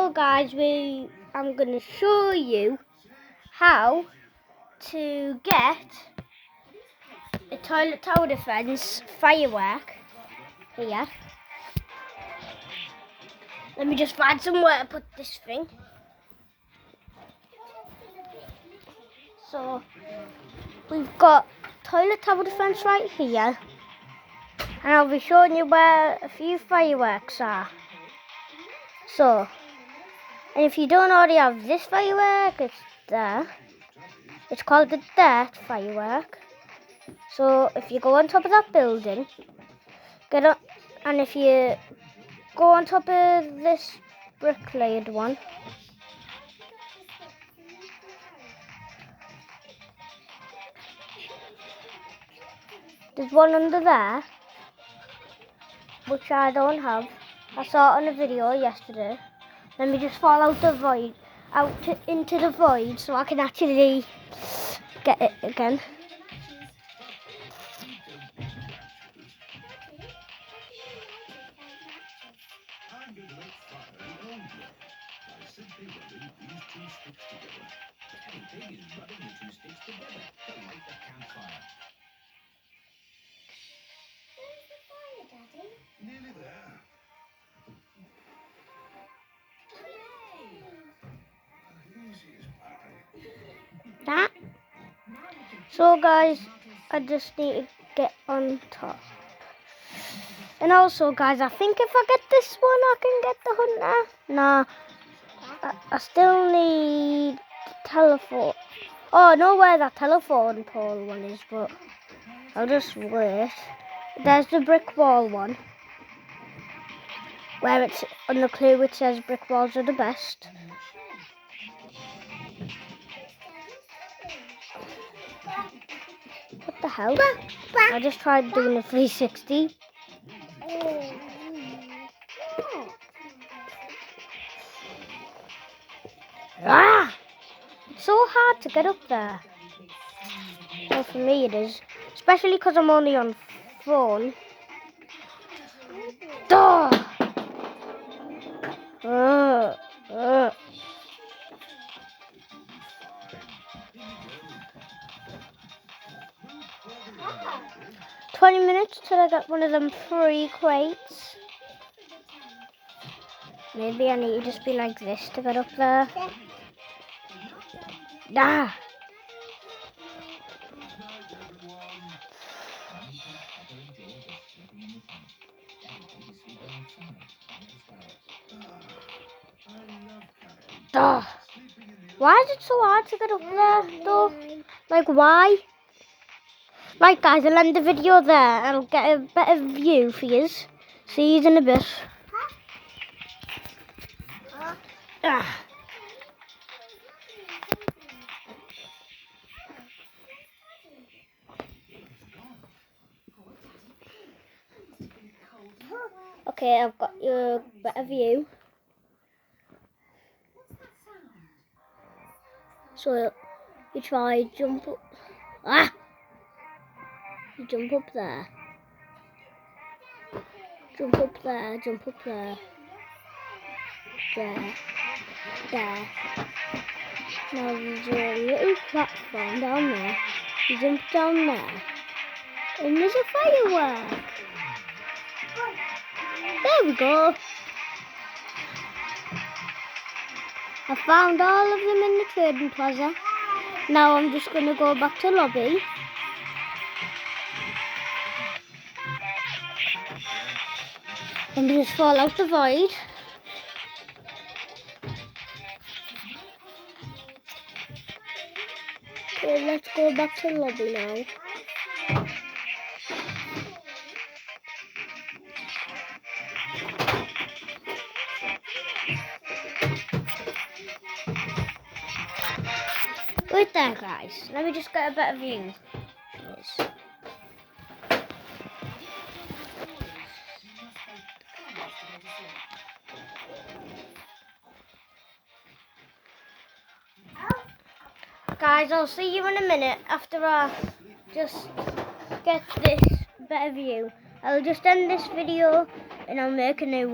So guys, I'm going to show you how to get a toilet tower defense firework here. Let me just find somewhere to put this thing. So we've got toilet tower defense right here, and I'll be showing you where a few fireworks are. So, and if you don't already have this firework, it's there. It's called the dirt firework. So if you go on top of that building, get up, and if you go on top of this brick-laid one, there's one under there, which I don't have. I saw it on a video yesterday. Let me just fall out the void, into the void, so I can actually get it again. That. So guys, I just need to get on top. And also guys, I think if I get this one, I can get the hunter. Nah, I still need the telephone. Oh, I know where that telephone pole one is, but I'll just wait. There's the brick wall one, where it's on the clue it says brick walls are the best. What the hell? I just tried doing a 360. Ah! It's so hard to get up there. Well, for me it is. Especially because I'm only on phone. Duh! 20 minutes till I get one of them free crates. Maybe I need to just be like this to get up there. Ah! Duh. Why is it so hard to get up there though? Like why? Right guys, I'll end the video there and I'll get a better view for you. See you in a bit. Ah. Okay, I've got your better view. So you try jump up. Ah! You jump up there. Jump up there, jump up there. There. There. Now there's a little platform down there. You jump down there. And there's a firework. There we go. I found all of them in the trading plaza. Now I'm just going to go back to lobby. And just fall out the void. Okay, let's go back to lobby now. Right there guys, let me just get a better view. Yes. Guys, I'll see you in a minute after I just get this better view. I'll just end this video and I'll make a new one.